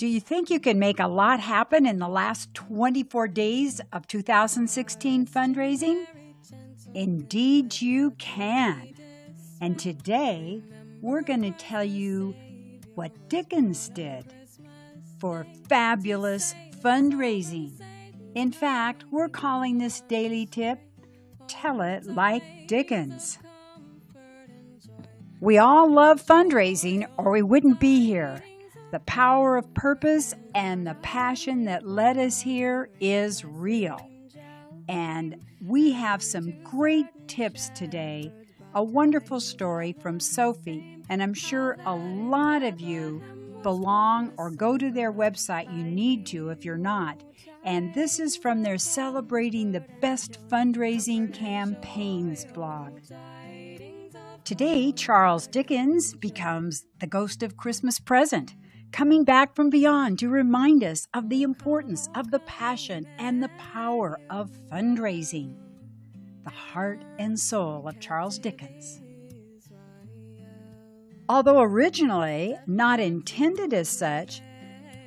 Do you think you can make a lot happen in the last 24 days of 2016 fundraising? Indeed you can. And today we're going to tell you what Dickens did for fabulous fundraising. In fact, we're calling this daily tip, Tell It Like Dickens. We all love fundraising or we wouldn't be here. The power of purpose and the passion that led us here is real. And we have some great tips today, a wonderful story from Sophie, and I'm sure a lot of you belong or go to their website. You need to if you're not. And this is from their Celebrating the Best Fundraising Campaigns blog. Today, Charles Dickens becomes the ghost of Christmas present, coming back from beyond to remind us of the importance of the passion and the power of fundraising. The heart and soul of Charles Dickens. Although originally not intended as such,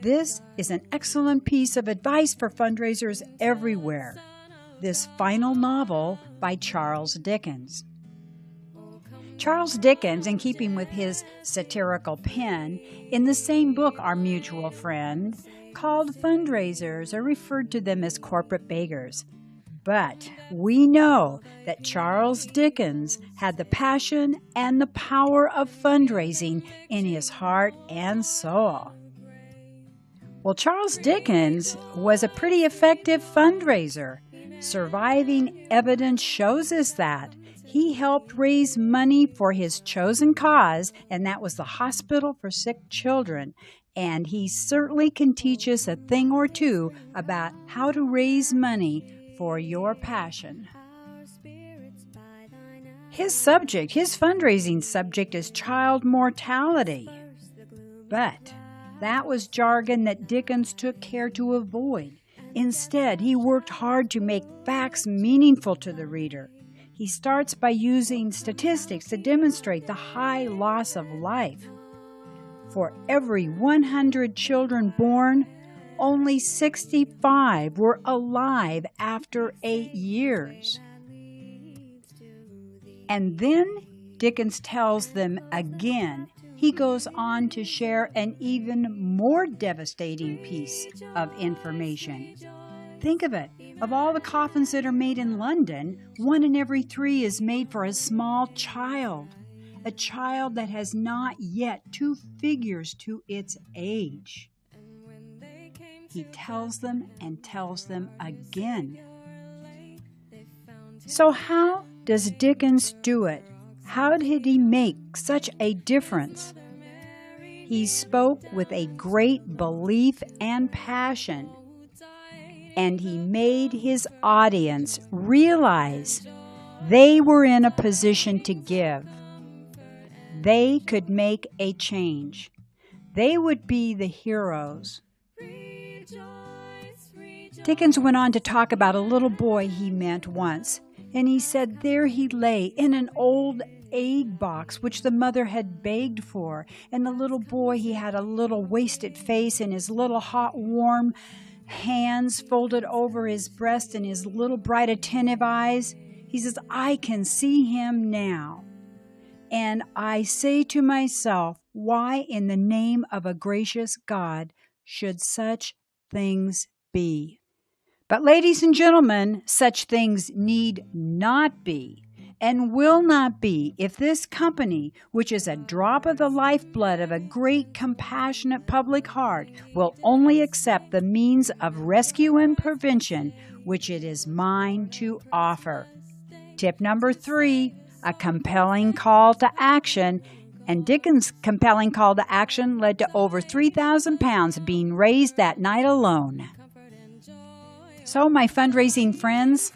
this is an excellent piece of advice for fundraisers everywhere. This final novel by Charles Dickens. Charles Dickens, in keeping with his satirical pen, in the same book, our mutual friend, called fundraisers or referred to them as corporate beggars. But we know that Charles Dickens had the passion and the power of fundraising in his heart and soul. Well, Charles Dickens was a pretty effective fundraiser. Surviving evidence shows us that. He helped raise money for his chosen cause, and that was the Hospital for Sick Children. And he certainly can teach us a thing or two about how to raise money for your passion. His fundraising subject is child mortality. But that was jargon that Dickens took care to avoid. Instead, he worked hard to make facts meaningful to the reader. He starts by using statistics to demonstrate the high loss of life. For every 100 children born, only 65 were alive after 8 years. And then Dickens tells them again. He goes on to share an even more devastating piece of information. Think of it. Of all the coffins that are made in London, 1 in every 3 is made for a small child. A child that has not yet 2 figures to its age. He tells them and tells them again. So how does Dickens do it? How did he make such a difference? He spoke with a great belief and passion. And he made his audience realize they were in a position to give. They could make a change. They would be the heroes. Dickens went on to talk about a little boy he met once, and he said there he lay in an old aid box which the mother had begged for, and the little boy, he had a little wasted face and his little hot, warm hands folded over his breast and his little bright attentive eyes. He says, I can see him now. And I say to myself, why in the name of a gracious God should such things be? But ladies and gentlemen, such things need not be and will not be if this company, which is a drop of the lifeblood of a great compassionate public heart, will only accept the means of rescue and prevention which it is mine to offer. Tip number 3, a compelling call to action. And Dickens' compelling call to action led to over £3,000 being raised that night alone. So, my fundraising friends,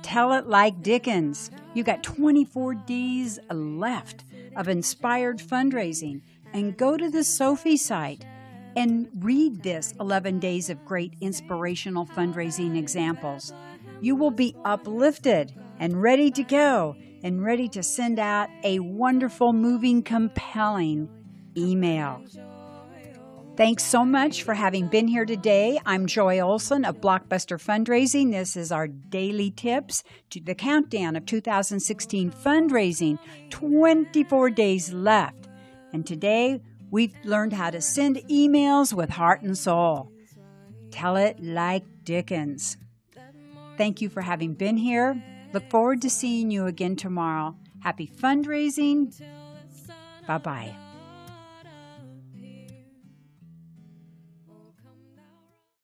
tell it like Dickens. You got 24 days left of inspired fundraising. And go to the Sophie site and read this 11 days of great inspirational fundraising examples. You will be uplifted and ready to go and ready to send out a wonderful, moving, compelling email. Thanks so much for having been here today. I'm Joy Olson of Blockbuster Fundraising. This is our daily tips to the countdown of 2016 fundraising. 24 days left. And today we've learned how to send emails with heart and soul. Tell it like Dickens. Thank you for having been here. Look forward to seeing you again tomorrow. Happy fundraising. Bye-bye.